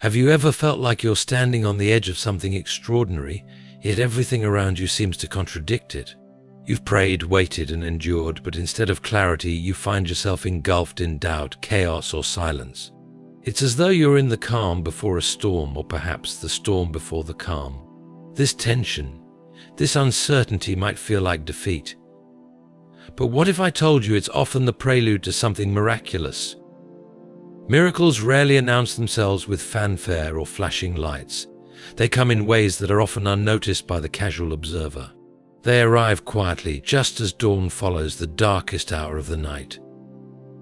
Have you ever felt like you're standing on the edge of something extraordinary, yet everything around you seems to contradict it? You've prayed, waited, and endured, but instead of clarity, you find yourself engulfed in doubt, chaos, or silence. It's as though you're in the calm before a storm, or perhaps the storm before the calm. This tension, this uncertainty might feel like defeat. But what if I told you it's often the prelude to something miraculous? Miracles rarely announce themselves with fanfare or flashing lights. They come in ways that are often unnoticed by the casual observer. They arrive quietly, just as dawn follows the darkest hour of the night.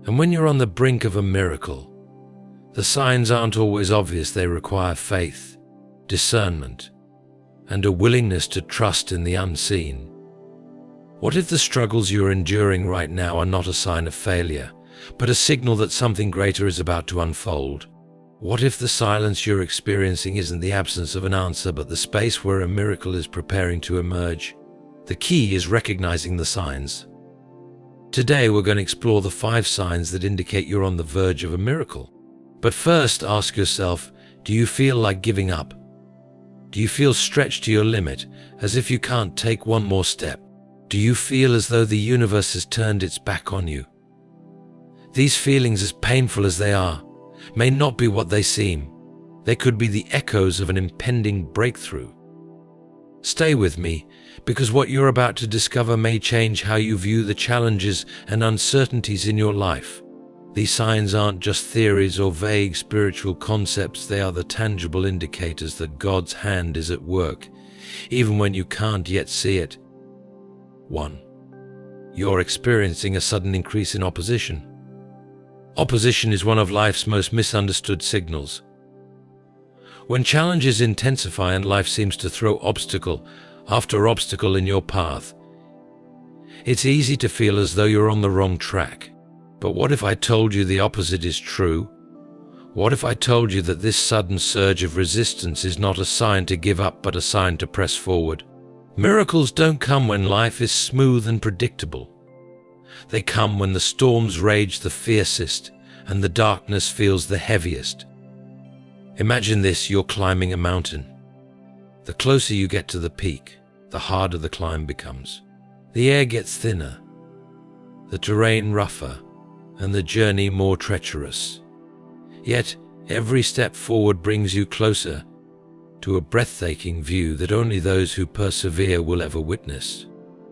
And when you're on the brink of a miracle, the signs aren't always obvious. They require faith, discernment, and a willingness to trust in the unseen. What if the struggles you're enduring right now are not a sign of failure, but a signal that something greater is about to unfold? What if the silence you're experiencing isn't the absence of an answer, but the space where a miracle is preparing to emerge? The key is recognizing the signs. Today we're going to explore the 5 signs that indicate you're on the verge of a miracle. But first, ask yourself, do you feel like giving up? Do you feel stretched to your limit, as if you can't take one more step? Do you feel as though the universe has turned its back on you? These feelings, as painful as they are, may not be what they seem. They could be the echoes of an impending breakthrough. Stay with me, because what you're about to discover may change how you view the challenges and uncertainties in your life. These signs aren't just theories or vague spiritual concepts. They are the tangible indicators that God's hand is at work, even when you can't yet see it. 1. You're experiencing a sudden increase in opposition. Opposition is one of life's most misunderstood signals. When challenges intensify and life seems to throw obstacle after obstacle in your path, it's easy to feel as though you're on the wrong track. But what if I told you the opposite is true? What if I told you that this sudden surge of resistance is not a sign to give up, but a sign to press forward? Miracles don't come when life is smooth and predictable. They come when the storms rage the fiercest and the darkness feels the heaviest. Imagine this: you're climbing a mountain. The closer you get to the peak, the harder the climb becomes. The air gets thinner, the terrain rougher, and the journey more treacherous. Yet, every step forward brings you closer to a breathtaking view that only those who persevere will ever witness.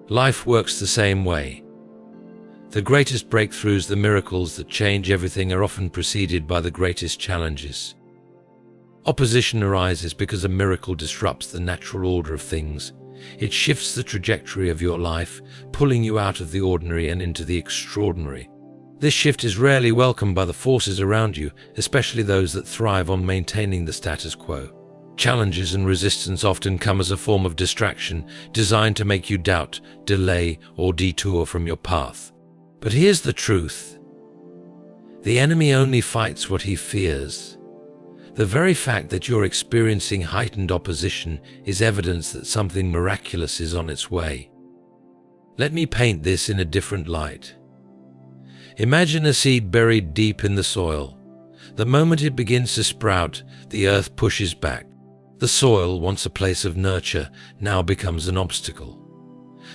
Life works the same way. The greatest breakthroughs, the miracles that change everything, are often preceded by the greatest challenges. Opposition arises because a miracle disrupts the natural order of things. It shifts the trajectory of your life, pulling you out of the ordinary and into the extraordinary. This shift is rarely welcomed by the forces around you, especially those that thrive on maintaining the status quo. Challenges and resistance often come as a form of distraction, designed to make you doubt, delay, or detour from your path. But here's the truth: the enemy only fights what he fears. The very fact that you're experiencing heightened opposition is evidence that something miraculous is on its way. Let me paint this in a different light. Imagine a seed buried deep in the soil. The moment it begins to sprout, the earth pushes back. The soil, once a place of nurture, now becomes an obstacle.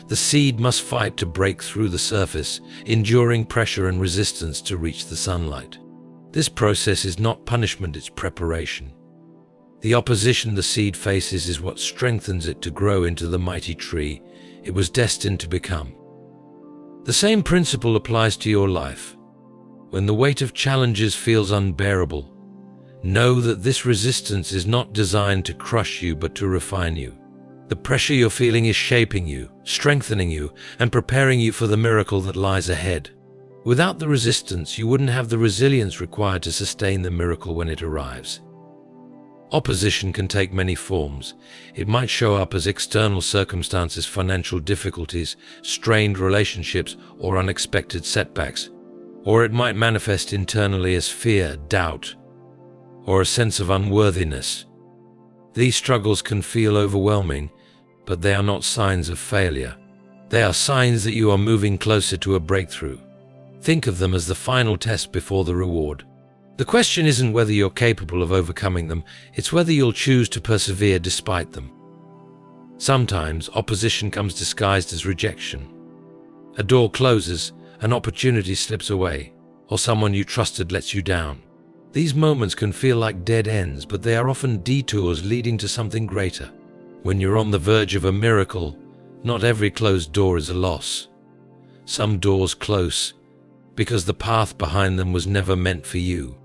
The seed must fight to break through the surface, enduring pressure and resistance to reach the sunlight. This process is not punishment, it's preparation. The opposition the seed faces is what strengthens it to grow into the mighty tree it was destined to become. The same principle applies to your life. When the weight of challenges feels unbearable, know that this resistance is not designed to crush you, but to refine you. The pressure you're feeling is shaping you, strengthening you, and preparing you for the miracle that lies ahead. Without the resistance, you wouldn't have the resilience required to sustain the miracle when it arrives. Opposition can take many forms. It might show up as external circumstances, financial difficulties, strained relationships, or unexpected setbacks. Or it might manifest internally as fear, doubt, or a sense of unworthiness. These struggles can feel overwhelming, but they are not signs of failure. They are signs that you are moving closer to a breakthrough. Think of them as the final test before the reward. The question isn't whether you're capable of overcoming them, it's whether you'll choose to persevere despite them. Sometimes opposition comes disguised as rejection. A door closes, an opportunity slips away, or someone you trusted lets you down. These moments can feel like dead ends, but they are often detours leading to something greater. When you're on the verge of a miracle, not every closed door is a loss. Some doors close because the path behind them was never meant for you.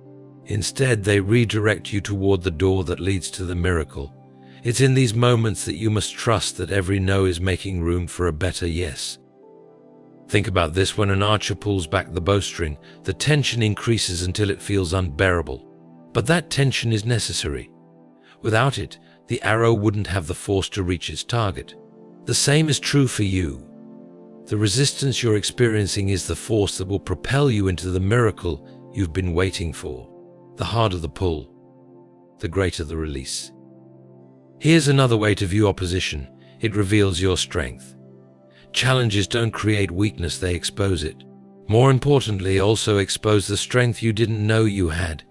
Instead, they redirect you toward the door that leads to the miracle. It's in these moments that you must trust that every no is making room for a better yes. Think about this: when an archer pulls back the bowstring, the tension increases until it feels unbearable. But that tension is necessary. Without it, the arrow wouldn't have the force to reach its target. The same is true for you. The resistance you're experiencing is the force that will propel you into the miracle you've been waiting for. The harder the pull, the greater the release. Here's another way to view opposition: it reveals your strength. Challenges don't create weakness, they expose it. More importantly, also expose the strength you didn't know you had.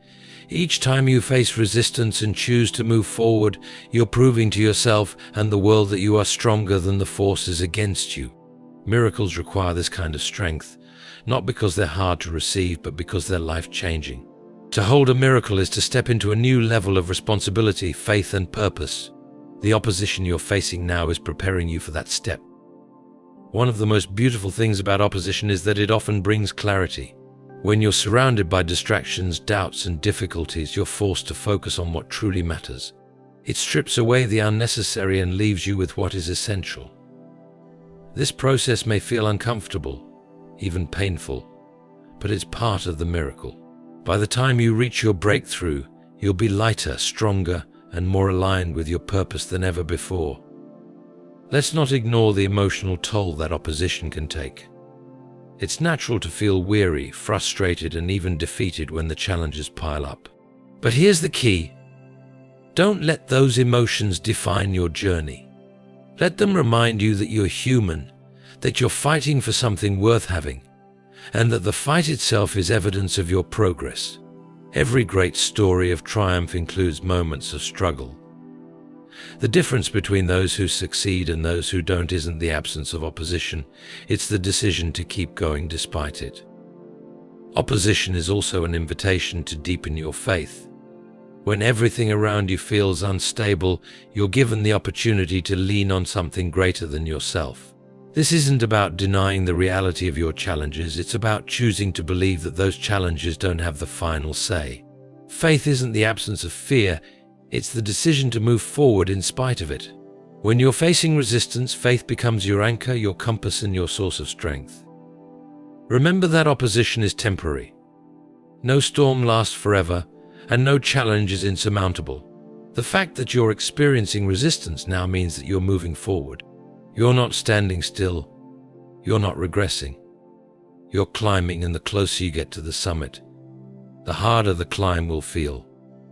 Each time you face resistance and choose to move forward, you're proving to yourself and the world that you are stronger than the forces against you. Miracles require this kind of strength, not because they're hard to receive, but because they're life-changing. To hold a miracle is to step into a new level of responsibility, faith, and purpose. The opposition you're facing now is preparing you for that step. One of the most beautiful things about opposition is that it often brings clarity. When you're surrounded by distractions, doubts, and difficulties, you're forced to focus on what truly matters. It strips away the unnecessary and leaves you with what is essential. This process may feel uncomfortable, even painful, but it's part of the miracle. By the time you reach your breakthrough, you'll be lighter, stronger, and more aligned with your purpose than ever before. Let's not ignore the emotional toll that opposition can take. It's natural to feel weary, frustrated, and even defeated when the challenges pile up. But here's the key: don't let those emotions define your journey. Let them remind you that you're human, that you're fighting for something worth having, and that the fight itself is evidence of your progress. Every great story of triumph includes moments of struggle. The difference between those who succeed and those who don't isn't the absence of opposition, it's the decision to keep going despite it. Opposition is also an invitation to deepen your faith. When everything around you feels unstable, you're given the opportunity to lean on something greater than yourself. This isn't about denying the reality of your challenges, it's about choosing to believe that those challenges don't have the final say. Faith isn't the absence of fear, it's the decision to move forward in spite of it. When you're facing resistance, faith becomes your anchor, your compass, and your source of strength. Remember that opposition is temporary. No storm lasts forever, and no challenge is insurmountable. The fact that you're experiencing resistance now means that you're moving forward. You're not standing still. You're not regressing. You're climbing, and the closer you get to the summit, the harder the climb will feel.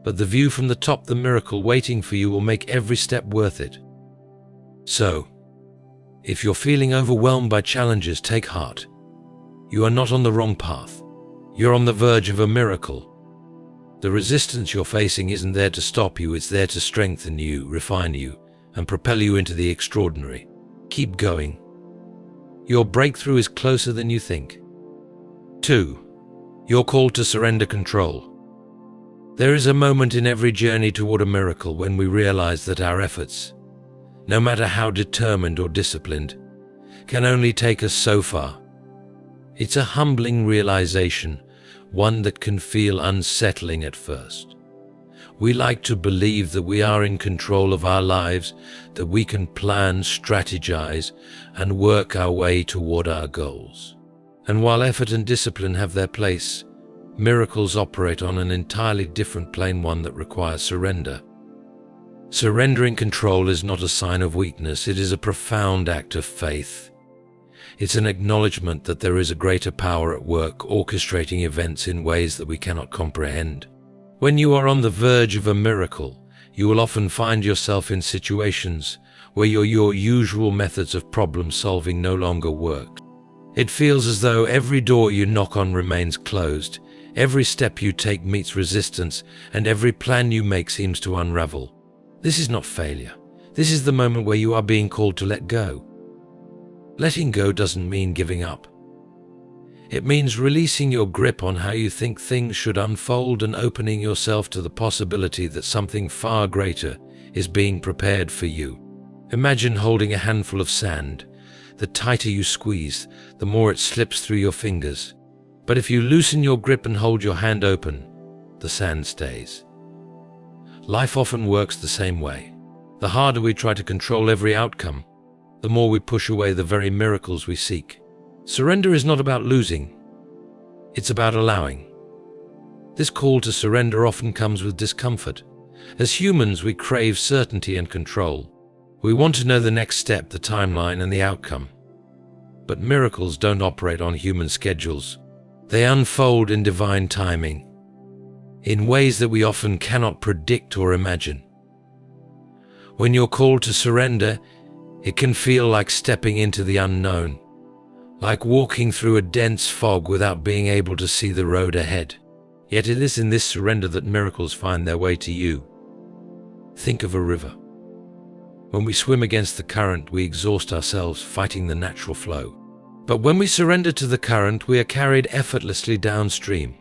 But the view from the top, the miracle waiting for you, will make every step worth it. So, if you're feeling overwhelmed by challenges, take heart. You are not on the wrong path. You're on the verge of a miracle. The resistance you're facing isn't there to stop you, it's there to strengthen you, refine you, and propel you into the extraordinary. Keep going. Your breakthrough is closer than you think. 2. You're called to surrender control. There is a moment in every journey toward a miracle when we realize that our efforts, no matter how determined or disciplined, can only take us so far. It's a humbling realization, one that can feel unsettling at first. We like to believe that we are in control of our lives, that we can plan, strategize, and work our way toward our goals. And while effort and discipline have their place, miracles operate on an entirely different plane, one that requires surrender. Surrendering control is not a sign of weakness, it is a profound act of faith. It's an acknowledgement that there is a greater power at work, orchestrating events in ways that we cannot comprehend. When you are on the verge of a miracle, you will often find yourself in situations where your usual methods of problem solving no longer work. It feels as though every door you knock on remains closed, Every step you take meets resistance, and every plan you make seems to unravel. This is not failure. This is the moment where you are being called to let go. Letting go doesn't mean giving up. It means releasing your grip on how you think things should unfold and opening yourself to the possibility that something far greater is being prepared for you. Imagine holding a handful of sand. The tighter you squeeze, the more it slips through your fingers. But if you loosen your grip and hold your hand open, the sand stays. Life often works the same way. The harder we try to control every outcome, the more we push away the very miracles we seek. Surrender is not about losing. It's about allowing. This call to surrender often comes with discomfort. As humans, we crave certainty and control. We want to know the next step, the timeline, and the outcome. But miracles don't operate on human schedules. They unfold in divine timing, in ways that we often cannot predict or imagine. When you're called to surrender, it can feel like stepping into the unknown, like walking through a dense fog without being able to see the road ahead. Yet it is in this surrender that miracles find their way to you. Think of a river. When we swim against the current, we exhaust ourselves fighting the natural flow. But when we surrender to the current, we are carried effortlessly downstream.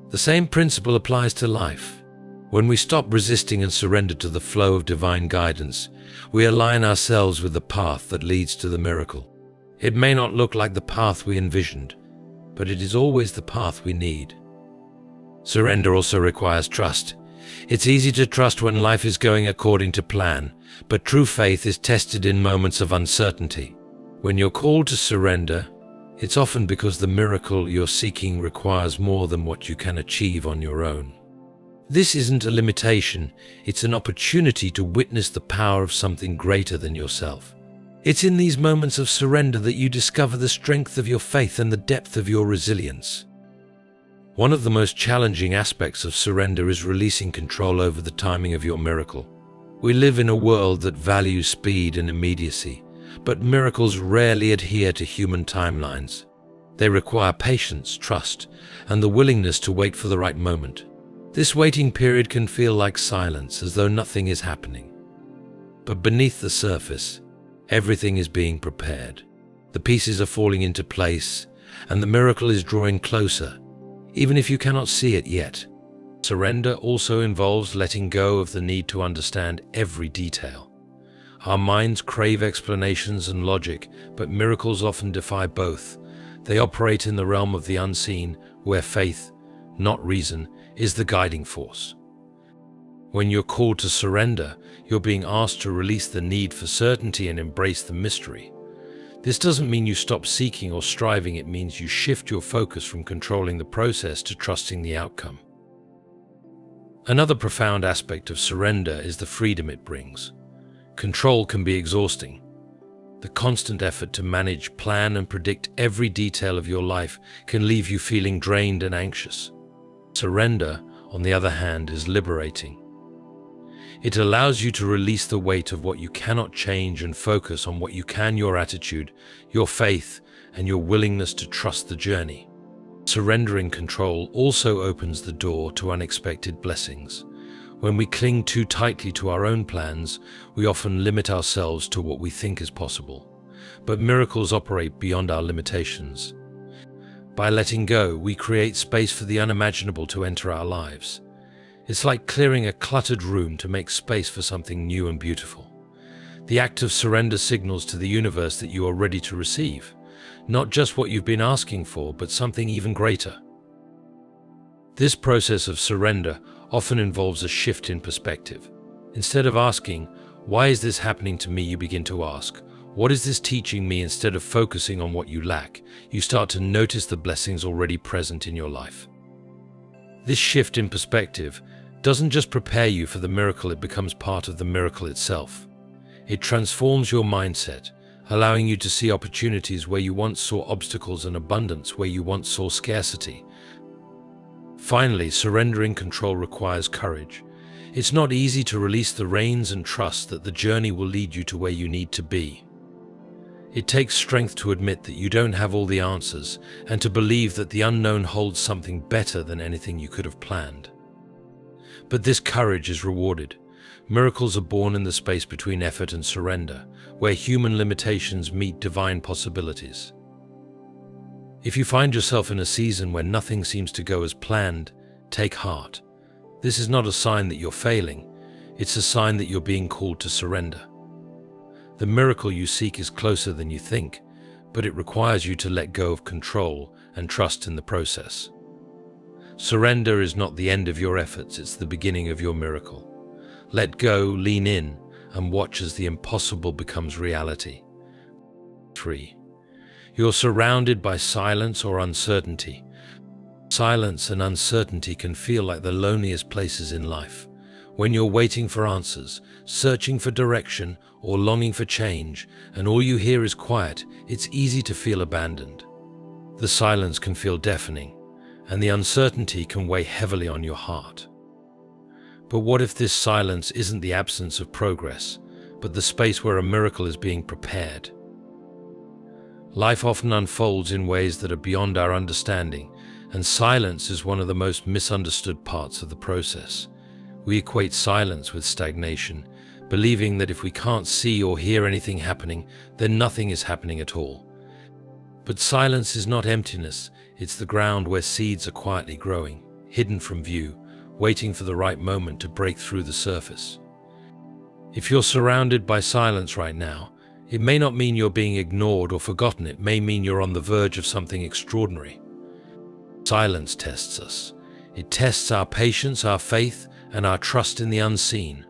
The same principle applies to life. When we stop resisting and surrender to the flow of divine guidance, we align ourselves with the path that leads to the miracle. It may not look like the path we envisioned, but it is always the path we need. Surrender also requires trust. It's easy to trust when life is going according to plan, but true faith is tested in moments of uncertainty. When you're called to surrender, it's often because the miracle you're seeking requires more than what you can achieve on your own. This isn't a limitation, it's an opportunity to witness the power of something greater than yourself. It's in these moments of surrender that you discover the strength of your faith and the depth of your resilience. One of the most challenging aspects of surrender is releasing control over the timing of your miracle. We live in a world that values speed and immediacy, but miracles rarely adhere to human timelines. They require patience, trust, and the willingness to wait for the right moment. This waiting period can feel like silence, as though nothing is happening. But beneath the surface, everything is being prepared. The pieces are falling into place, and the miracle is drawing closer, even if you cannot see it yet. Surrender also involves letting go of the need to understand every detail. Our minds crave explanations and logic, but miracles often defy both. They operate in the realm of the unseen, where faith, not reason, is the guiding force. When you're called to surrender, you're being asked to release the need for certainty and embrace the mystery. This doesn't mean you stop seeking or striving, it means you shift your focus from controlling the process to trusting the outcome. Another profound aspect of surrender is the freedom it brings. Control can be exhausting. The constant effort to manage, plan, and predict every detail of your life can leave you feeling drained and anxious. Surrender, on the other hand, is liberating. It allows you to release the weight of what you cannot change and focus on what you can: your attitude, your faith, and your willingness to trust the journey. Surrendering control also opens the door to unexpected blessings. When we cling too tightly to our own plans, we often limit ourselves to what we think is possible. But miracles operate beyond our limitations. By letting go, we create space for the unimaginable to enter our lives. It's like clearing a cluttered room to make space for something new and beautiful. The act of surrender signals to the universe that you are ready to receive, not just what you've been asking for, but something even greater. This process of surrender often involves a shift in perspective. Instead of asking, "Why is this happening to me?" you begin to ask, "What is this teaching me?" Instead of focusing on what you lack, you start to notice the blessings already present in your life. This shift in perspective doesn't just prepare you for the miracle, it becomes part of the miracle itself. It transforms your mindset, allowing you to see opportunities where you once saw obstacles and abundance where you once saw scarcity. Finally, surrendering control requires courage. It's not easy to release the reins and trust that the journey will lead you to where you need to be. It takes strength to admit that you don't have all the answers and to believe that the unknown holds something better than anything you could have planned. But this courage is rewarded. Miracles are born in the space between effort and surrender, where human limitations meet divine possibilities. If you find yourself in a season where nothing seems to go as planned, take heart. This is not a sign that you're failing, it's a sign that you're being called to surrender. The miracle you seek is closer than you think, but it requires you to let go of control and trust in the process. Surrender is not the end of your efforts, it's the beginning of your miracle. Let go, lean in, and watch as the impossible becomes reality. 3. You're surrounded by silence or uncertainty. Silence and uncertainty can feel like the loneliest places in life. When you're waiting for answers, searching for direction, or longing for change, and all you hear is quiet, it's easy to feel abandoned. The silence can feel deafening, and the uncertainty can weigh heavily on your heart. But what if this silence isn't the absence of progress, but the space where a miracle is being prepared? Life often unfolds in ways that are beyond our understanding, and silence is one of the most misunderstood parts of the process. We equate silence with stagnation, believing that if we can't see or hear anything happening, then nothing is happening at all. But silence is not emptiness, it's the ground where seeds are quietly growing, hidden from view, waiting for the right moment to break through the surface. If you're surrounded by silence right now, it may not mean you're being ignored or forgotten, it may mean you're on the verge of something extraordinary. Silence tests us. It tests our patience, our faith, and our trust in the unseen.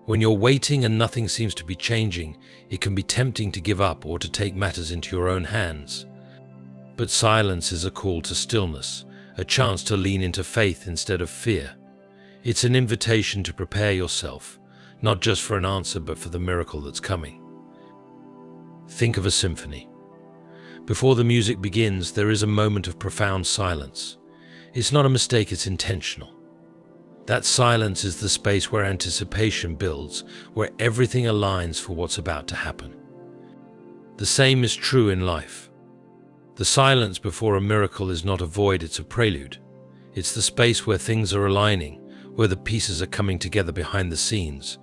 When you're waiting and nothing seems to be changing, it can be tempting to give up or to take matters into your own hands. But silence is a call to stillness, a chance to lean into faith instead of fear. It's an invitation to prepare yourself, not just for an answer, but for the miracle that's coming. Think of a symphony. Before the music begins, there is a moment of profound silence. It's not a mistake, it's intentional. That silence is the space where anticipation builds, where everything aligns for what's about to happen. The same is true in life. The silence before a miracle is not a void, it's a prelude. It's the space where things are aligning, where the pieces are coming together behind the scenes.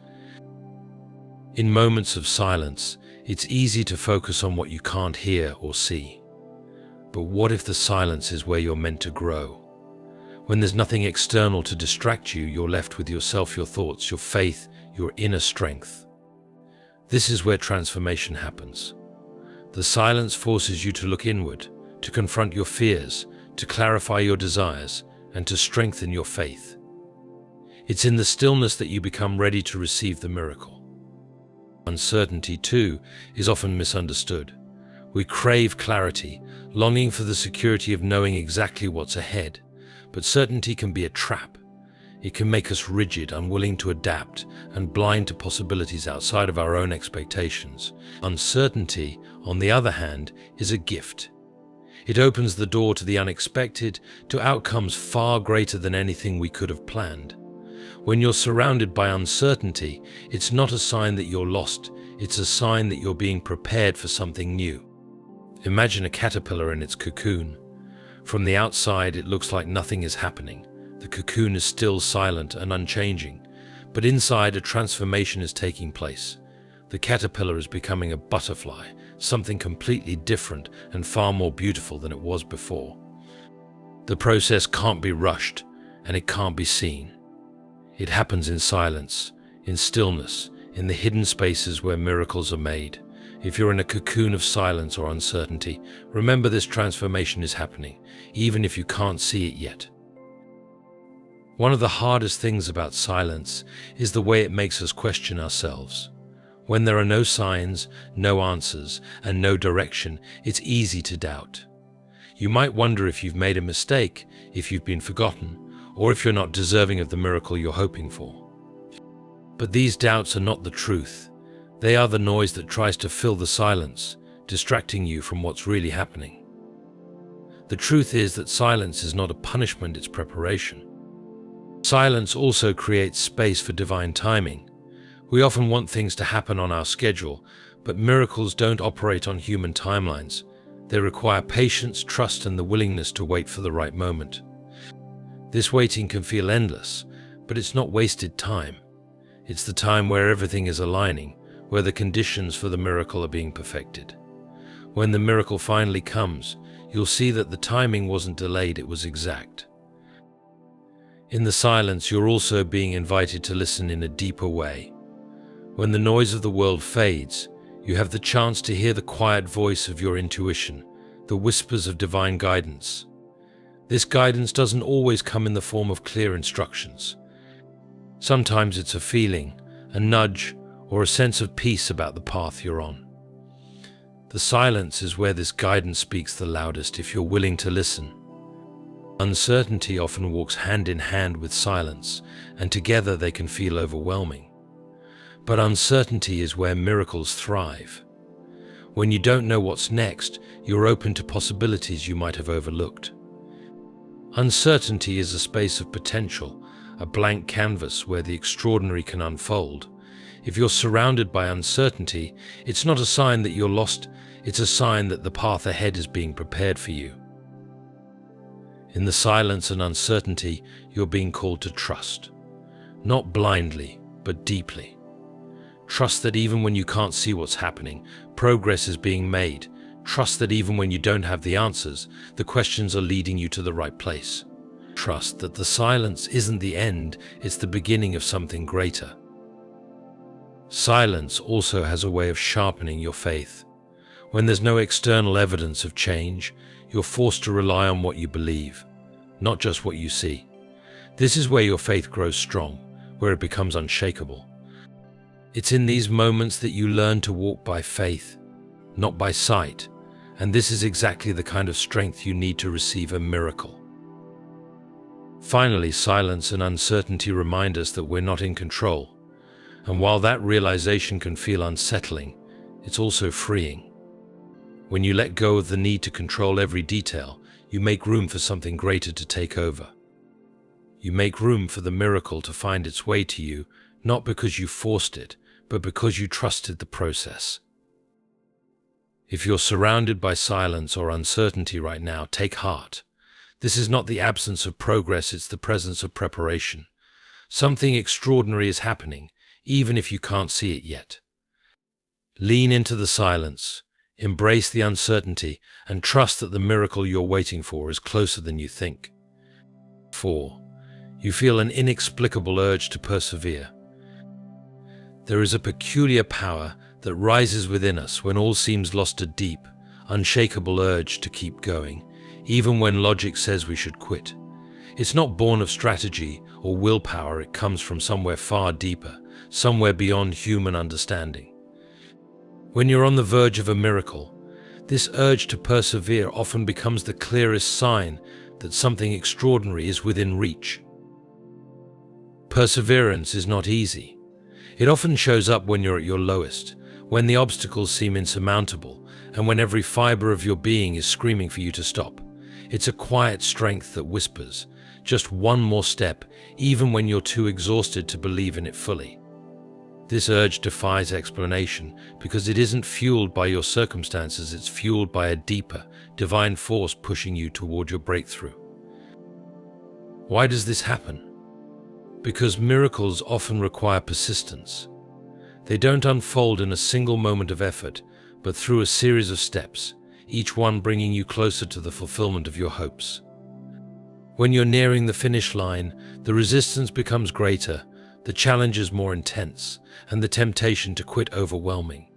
In moments of silence, it's easy to focus on what you can't hear or see. But what if the silence is where you're meant to grow? When there's nothing external to distract you, you're left with yourself, your thoughts, your faith, your inner strength. This is where transformation happens. The silence forces you to look inward, to confront your fears, to clarify your desires, and to strengthen your faith. It's in the stillness that you become ready to receive the miracle. Uncertainty, too, is often misunderstood. We crave clarity, longing for the security of knowing exactly what's ahead. But certainty can be a trap. It can make us rigid, unwilling to adapt, and blind to possibilities outside of our own expectations. Uncertainty, on the other hand, is a gift. It opens the door to the unexpected, to outcomes far greater than anything we could have planned. When you're surrounded by uncertainty, it's not a sign that you're lost, it's a sign that you're being prepared for something new. Imagine a caterpillar in its cocoon. From the outside, it looks like nothing is happening. The cocoon is still silent and unchanging, but inside a transformation is taking place. The caterpillar is becoming a butterfly, something completely different and far more beautiful than it was before. The process can't be rushed, and it can't be seen. It happens in silence, in stillness, in the hidden spaces where miracles are made. If you're in a cocoon of silence or uncertainty, remember this transformation is happening, even if you can't see it yet. One of the hardest things about silence is the way it makes us question ourselves. When there are no signs, no answers, and no direction, it's easy to doubt. You might wonder if you've made a mistake, if you've been forgotten, or if you're not deserving of the miracle you're hoping for. But these doubts are not the truth. They are the noise that tries to fill the silence, distracting you from what's really happening. The truth is that silence is not a punishment, it's preparation. Silence also creates space for divine timing. We often want things to happen on our schedule, But miracles don't operate on human timelines. They require patience, trust, and the willingness to wait for the right moment. This waiting can feel endless, but it's not wasted time. It's the time where everything is aligning, where the conditions for the miracle are being perfected. When the miracle finally comes, you'll see that the timing wasn't delayed, it was exact. In the silence, you're also being invited to listen in a deeper way. When the noise of the world fades, you have the chance to hear the quiet voice of your intuition, the whispers of divine guidance. This guidance doesn't always come in the form of clear instructions. Sometimes it's a feeling, a nudge, or a sense of peace about the path you're on. The silence is where this guidance speaks the loudest if you're willing to listen. Uncertainty often walks hand in hand with silence, and together they can feel overwhelming. But uncertainty is where miracles thrive. When you don't know what's next, you're open to possibilities you might have overlooked. Uncertainty is a space of potential, a blank canvas where the extraordinary can unfold. If you're surrounded by uncertainty, it's not a sign that you're lost, it's a sign that the path ahead is being prepared for you. In the silence and uncertainty, you're being called to trust. Not blindly, but deeply. Trust that even when you can't see what's happening, progress is being made. Trust that even when you don't have the answers, the questions are leading you to the right place. Trust that the silence isn't the end, it's the beginning of something greater. Silence also has a way of sharpening your faith. When there's no external evidence of change, you're forced to rely on what you believe, not just what you see. This is where your faith grows strong, where it becomes unshakable. It's in these moments that you learn to walk by faith, not by sight, and this is exactly the kind of strength you need to receive a miracle. Finally, silence and uncertainty remind us that we're not in control, and while that realization can feel unsettling, it's also freeing. When you let go of the need to control every detail, you make room for something greater to take over. You make room for the miracle to find its way to you, not because you forced it, but because you trusted the process. If you're surrounded by silence or uncertainty right now, take heart. This is not the absence of progress, it's the presence of preparation. Something extraordinary is happening, even if you can't see it yet. Lean into the silence, embrace the uncertainty, and trust that the miracle you're waiting for is closer than you think. 4. You feel an inexplicable urge to persevere. There is a peculiar power that rises within us when all seems lost, a deep, unshakable urge to keep going, even when logic says we should quit. It's not born of strategy or willpower, it comes from somewhere far deeper, somewhere beyond human understanding. When you're on the verge of a miracle, this urge to persevere often becomes the clearest sign that something extraordinary is within reach. Perseverance is not easy. It often shows up when you're at your lowest, when the obstacles seem insurmountable, and when every fiber of your being is screaming for you to stop. It's a quiet strength that whispers, just one more step, even when you're too exhausted to believe in it fully. This urge defies explanation because it isn't fueled by your circumstances, it's fueled by a deeper, divine force pushing you toward your breakthrough. Why does this happen? Because miracles often require persistence. They don't unfold in a single moment of effort, but through a series of steps, each one bringing you closer to the fulfillment of your hopes. When you're nearing the finish line, the resistance becomes greater, the challenge is more intense, and the temptation to quit overwhelming.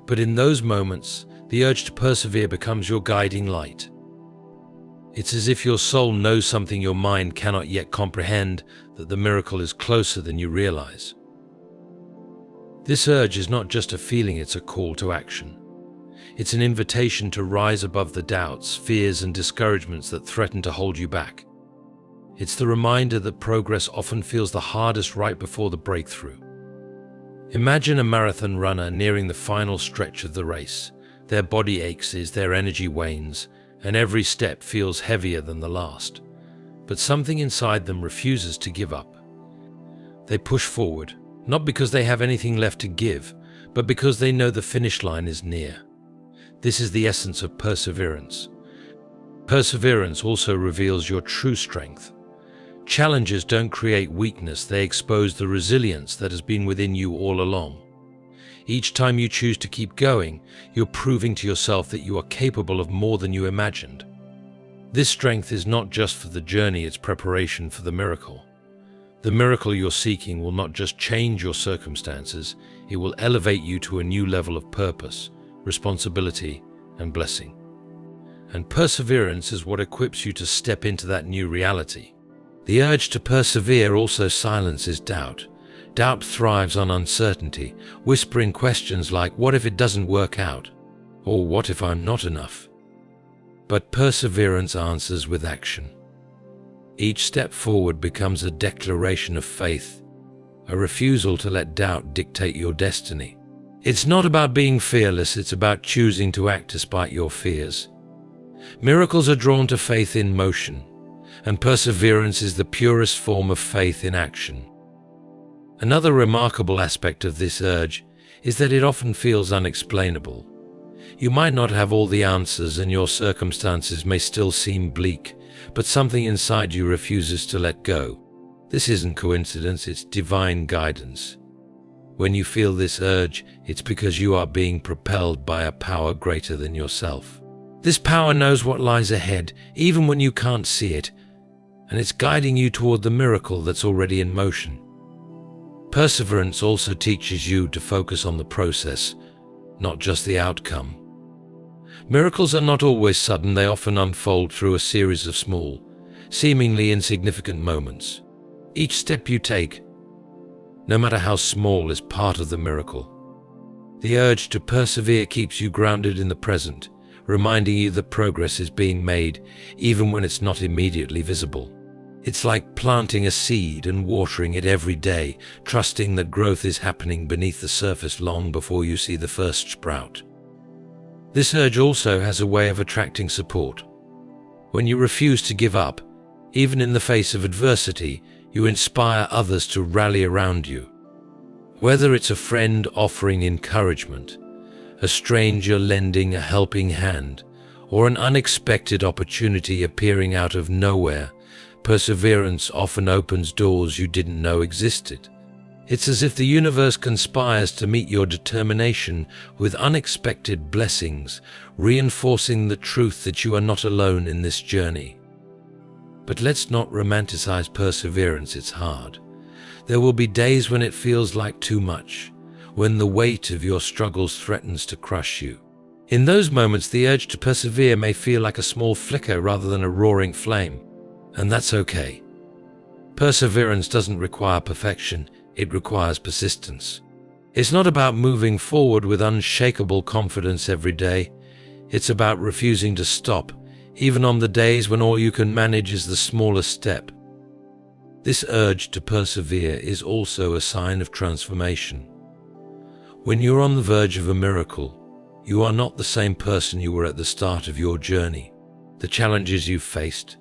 But in those moments, the urge to persevere becomes your guiding light. It's as if your soul knows something your mind cannot yet comprehend, that the miracle is closer than you realize. This urge is not just a feeling, it's a call to action. It's an invitation to rise above the doubts, fears, and discouragements that threaten to hold you back. It's the reminder that progress often feels the hardest right before the breakthrough. Imagine a marathon runner nearing the final stretch of the race. Their body aches as their energy wanes, and every step feels heavier than the last. But something inside them refuses to give up. They push forward, not because they have anything left to give, but because they know the finish line is near. This is the essence of perseverance. Perseverance also reveals your true strength. Challenges don't create weakness, they expose the resilience that has been within you all along. Each time you choose to keep going, you're proving to yourself that you are capable of more than you imagined. This strength is not just for the journey, it's preparation for the miracle. The miracle you're seeking will not just change your circumstances, it will elevate you to a new level of purpose, responsibility, and blessing. And perseverance is what equips you to step into that new reality. The urge to persevere also silences doubt. Doubt thrives on uncertainty, whispering questions like, what if it doesn't work out? Or what if I'm not enough? But perseverance answers with action. Each step forward becomes a declaration of faith, a refusal to let doubt dictate your destiny. It's not about being fearless, it's about choosing to act despite your fears. Miracles are drawn to faith in motion, and perseverance is the purest form of faith in action. Another remarkable aspect of this urge is that it often feels unexplainable. You might not have all the answers and your circumstances may still seem bleak, but something inside you refuses to let go. This isn't coincidence, it's divine guidance. When you feel this urge, it's because you are being propelled by a power greater than yourself. This power knows what lies ahead, even when you can't see it, and it's guiding you toward the miracle that's already in motion. Perseverance also teaches you to focus on the process, not just the outcome. Miracles are not always sudden, they often unfold through a series of small, seemingly insignificant moments. Each step you take, no matter how small, is part of the miracle. The urge to persevere keeps you grounded in the present, reminding you that progress is being made even when it's not immediately visible. It's like planting a seed and watering it every day, trusting that growth is happening beneath the surface long before you see the first sprout. This urge also has a way of attracting support. When you refuse to give up, even in the face of adversity, you inspire others to rally around you. Whether it's a friend offering encouragement, a stranger lending a helping hand, or an unexpected opportunity appearing out of nowhere, perseverance often opens doors you didn't know existed. It's as if the universe conspires to meet your determination with unexpected blessings, reinforcing the truth that you are not alone in this journey. But let's not romanticize perseverance, it's hard. There will be days when it feels like too much, when the weight of your struggles threatens to crush you. In those moments, the urge to persevere may feel like a small flicker rather than a roaring flame. And that's okay. Perseverance doesn't require perfection, it requires persistence. It's not about moving forward with unshakable confidence every day. It's about refusing to stop, even on the days when all you can manage is the smallest step. This urge to persevere is also a sign of transformation. When you're on the verge of a miracle, you are not the same person you were at the start of your journey. The challenges you've faced,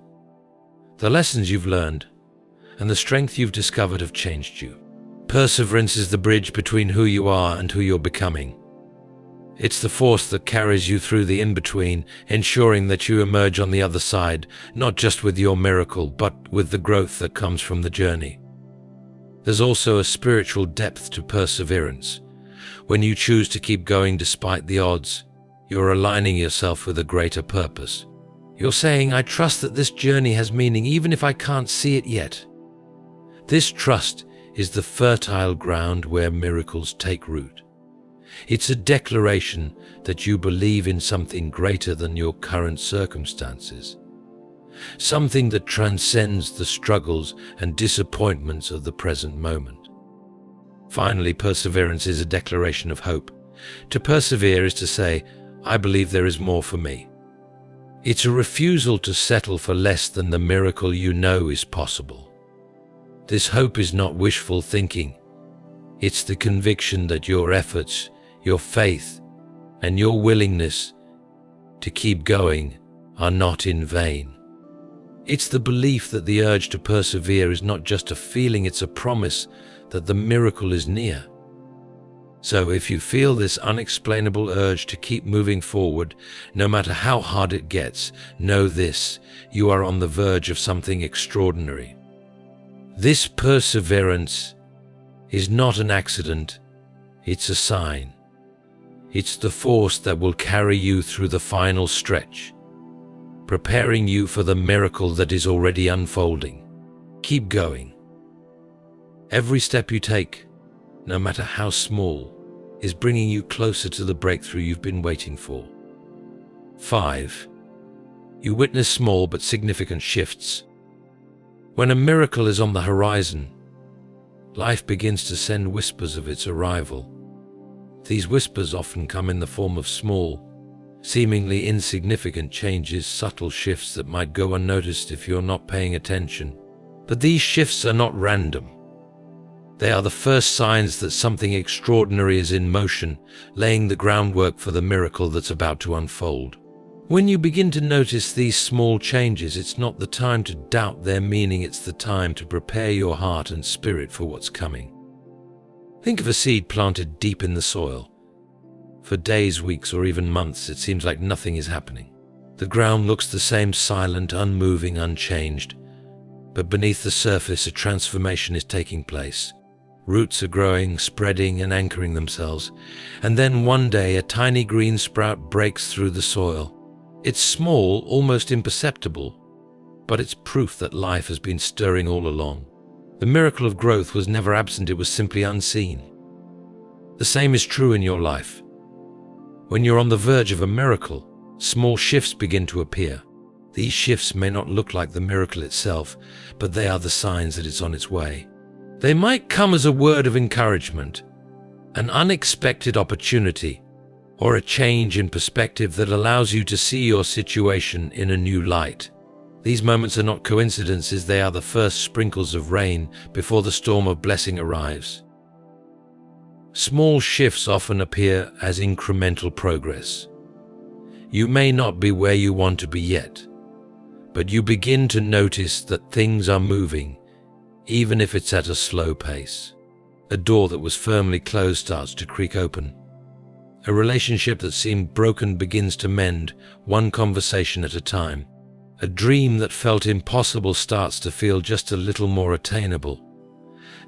the lessons you've learned, and the strength you've discovered have changed you. Perseverance is the bridge between who you are and who you're becoming. It's the force that carries you through the in-between, ensuring that you emerge on the other side, not just with your miracle, but with the growth that comes from the journey. There's also a spiritual depth to perseverance. When you choose to keep going despite the odds, you're aligning yourself with a greater purpose. You're saying, I trust that this journey has meaning even if I can't see it yet. This trust is the fertile ground where miracles take root. It's a declaration that you believe in something greater than your current circumstances, something that transcends the struggles and disappointments of the present moment. Finally, perseverance is a declaration of hope. To persevere is to say, I believe there is more for me. It's a refusal to settle for less than the miracle you know is possible. This hope is not wishful thinking. It's the conviction that your efforts, your faith, and your willingness to keep going are not in vain. It's the belief that the urge to persevere is not just a feeling, it's a promise that the miracle is near. So if you feel this unexplainable urge to keep moving forward, no matter how hard it gets, know this: you are on the verge of something extraordinary. This perseverance is not an accident, it's a sign. It's the force that will carry you through the final stretch, preparing you for the miracle that is already unfolding. Keep going. Every step you take, no matter how small, is bringing you closer to the breakthrough you've been waiting for. 5. You witness small but significant shifts. When a miracle is on the horizon, life begins to send whispers of its arrival. These whispers often come in the form of small, seemingly insignificant changes, subtle shifts that might go unnoticed if you're not paying attention. But these shifts are not random. They are the first signs that something extraordinary is in motion, laying the groundwork for the miracle that's about to unfold. When you begin to notice these small changes, it's not the time to doubt their meaning, it's the time to prepare your heart and spirit for what's coming. Think of a seed planted deep in the soil. For days, weeks, or even months, it seems like nothing is happening. The ground looks the same, silent, unmoving, unchanged. But beneath the surface, a transformation is taking place. Roots are growing, spreading, and anchoring themselves. And then one day, a tiny green sprout breaks through the soil. It's small, almost imperceptible, but it's proof that life has been stirring all along. The miracle of growth was never absent, it was simply unseen. The same is true in your life. When you're on the verge of a miracle, small shifts begin to appear. These shifts may not look like the miracle itself, but they are the signs that it's on its way. They might come as a word of encouragement, an unexpected opportunity, or a change in perspective that allows you to see your situation in a new light. These moments are not coincidences, they are the first sprinkles of rain before the storm of blessing arrives. Small shifts often appear as incremental progress. You may not be where you want to be yet, but you begin to notice that things are moving, even if it's at a slow pace. A door that was firmly closed starts to creak open. A relationship that seemed broken begins to mend, one conversation at a time. A dream that felt impossible starts to feel just a little more attainable.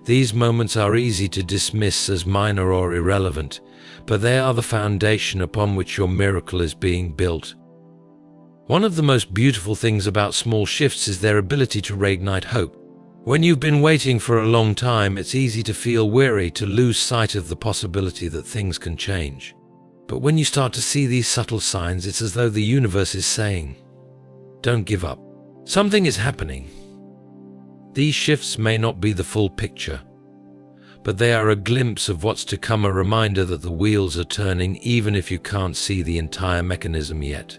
These moments are easy to dismiss as minor or irrelevant, but they are the foundation upon which your miracle is being built. One of the most beautiful things about small shifts is their ability to reignite hope. When you've been waiting for a long time, it's easy to feel weary, to lose sight of the possibility that things can change. But when you start to see these subtle signs, it's as though the universe is saying, "Don't give up. Something is happening." These shifts may not be the full picture, but they are a glimpse of what's to come, a reminder that the wheels are turning even if you can't see the entire mechanism yet.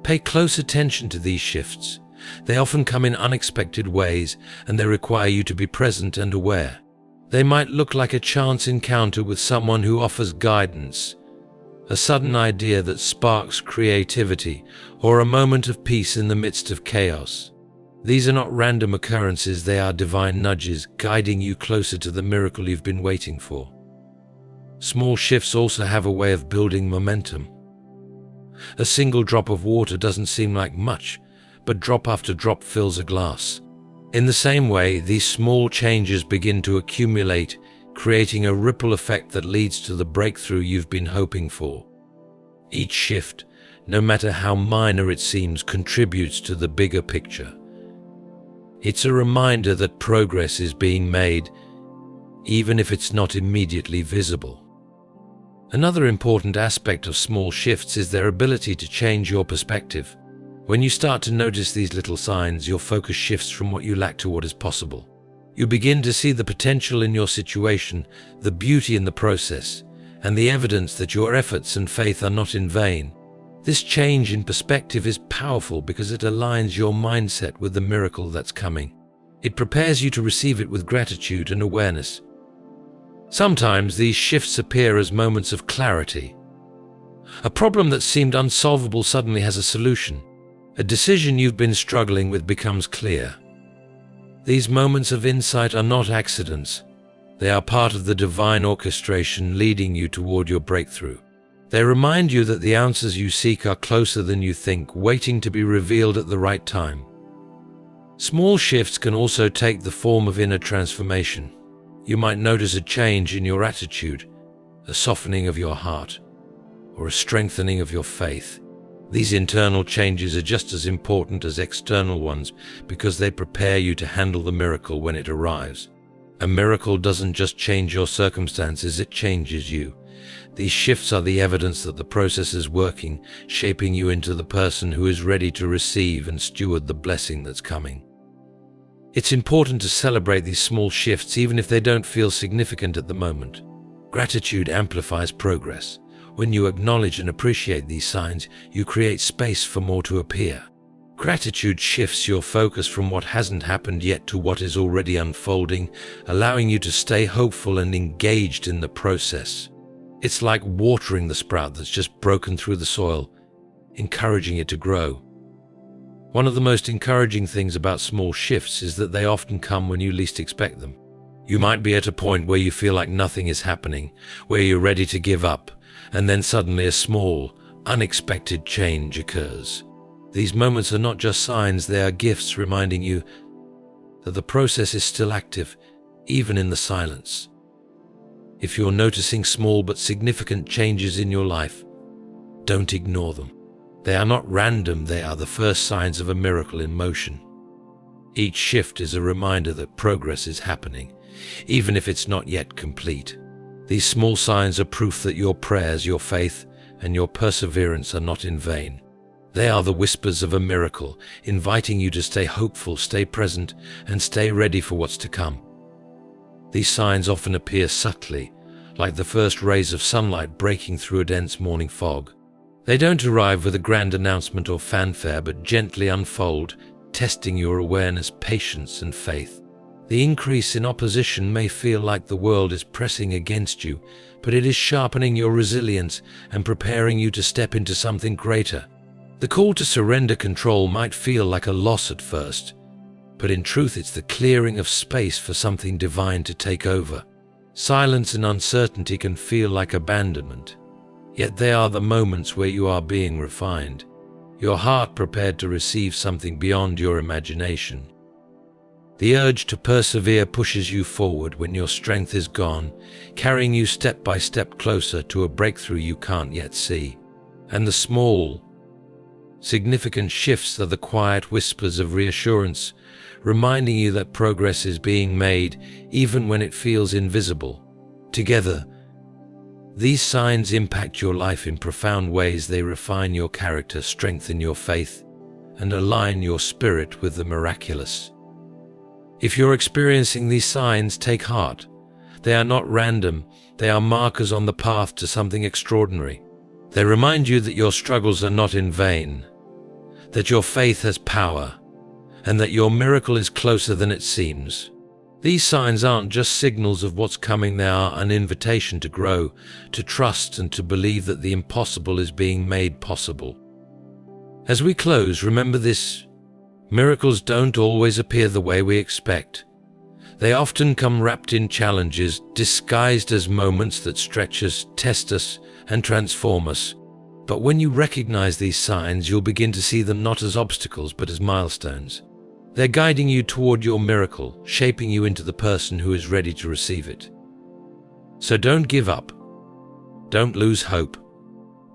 Pay close attention to these shifts. They often come in unexpected ways, and they require you to be present and aware. They might look like a chance encounter with someone who offers guidance, a sudden idea that sparks creativity, or a moment of peace in the midst of chaos. These are not random occurrences, they are divine nudges guiding you closer to the miracle you've been waiting for. Small shifts also have a way of building momentum. A single drop of water doesn't seem like much, but drop after drop fills a glass. In the same way, these small changes begin to accumulate, creating a ripple effect that leads to the breakthrough you've been hoping for. Each shift, no matter how minor it seems, contributes to the bigger picture. It's a reminder that progress is being made, even if it's not immediately visible. Another important aspect of small shifts is their ability to change your perspective. When you start to notice these little signs, your focus shifts from what you lack to what is possible. You begin to see the potential in your situation, the beauty in the process, and the evidence that your efforts and faith are not in vain. This change in perspective is powerful because it aligns your mindset with the miracle that's coming. It prepares you to receive it with gratitude and awareness. Sometimes these shifts appear as moments of clarity. A problem that seemed unsolvable suddenly has a solution. A decision you've been struggling with becomes clear. These moments of insight are not accidents. They are part of the divine orchestration leading you toward your breakthrough. They remind you that the answers you seek are closer than you think, waiting to be revealed at the right time. Small shifts can also take the form of inner transformation. You might notice a change in your attitude, a softening of your heart, or a strengthening of your faith. These internal changes are just as important as external ones because they prepare you to handle the miracle when it arrives. A miracle doesn't just change your circumstances, it changes you. These shifts are the evidence that the process is working, shaping you into the person who is ready to receive and steward the blessing that's coming. It's important to celebrate these small shifts even if they don't feel significant at the moment. Gratitude amplifies progress. When you acknowledge and appreciate these signs, you create space for more to appear. Gratitude shifts your focus from what hasn't happened yet to what is already unfolding, allowing you to stay hopeful and engaged in the process. It's like watering the sprout that's just broken through the soil, encouraging it to grow. One of the most encouraging things about small shifts is that they often come when you least expect them. You might be at a point where you feel like nothing is happening, where you're ready to give up, and then suddenly a small, unexpected change occurs. These moments are not just signs, they are gifts reminding you that the process is still active, even in the silence. If you're noticing small but significant changes in your life, don't ignore them. They are not random, they are the first signs of a miracle in motion. Each shift is a reminder that progress is happening, even if it's not yet complete. These small signs are proof that your prayers, your faith, and your perseverance are not in vain. They are the whispers of a miracle, inviting you to stay hopeful, stay present, and stay ready for what's to come. These signs often appear subtly, like the first rays of sunlight breaking through a dense morning fog. They don't arrive with a grand announcement or fanfare, but gently unfold, testing your awareness, patience, and faith. The increase in opposition may feel like the world is pressing against you, but it is sharpening your resilience and preparing you to step into something greater. The call to surrender control might feel like a loss at first, but in truth it's the clearing of space for something divine to take over. Silence and uncertainty can feel like abandonment, yet they are the moments where you are being refined, your heart prepared to receive something beyond your imagination. The urge to persevere pushes you forward when your strength is gone, carrying you step by step closer to a breakthrough you can't yet see. And the small, significant shifts are the quiet whispers of reassurance, reminding you that progress is being made even when it feels invisible. Together, these signs impact your life in profound ways. They refine your character, strengthen your faith, and align your spirit with the miraculous. If you're experiencing these signs, take heart. They are not random, they are markers on the path to something extraordinary. They remind you that your struggles are not in vain, that your faith has power, and that your miracle is closer than it seems. These signs aren't just signals of what's coming, they are an invitation to grow, to trust, and to believe that the impossible is being made possible. As we close, remember this: miracles don't always appear the way we expect. They often come wrapped in challenges, disguised as moments that stretch us, test us, and transform us. But when you recognize these signs, you'll begin to see them not as obstacles, but as milestones. They're guiding you toward your miracle, shaping you into the person who is ready to receive it. So don't give up. Don't lose hope.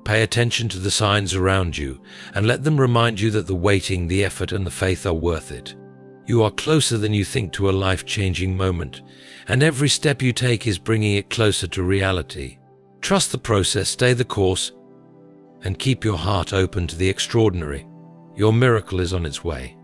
Pay attention to the signs around you, and let them remind you that the waiting, the effort, and the faith are worth it. You are closer than you think to a life-changing moment, and every step you take is bringing it closer to reality. Trust the process, stay the course, and keep your heart open to the extraordinary. Your miracle is on its way.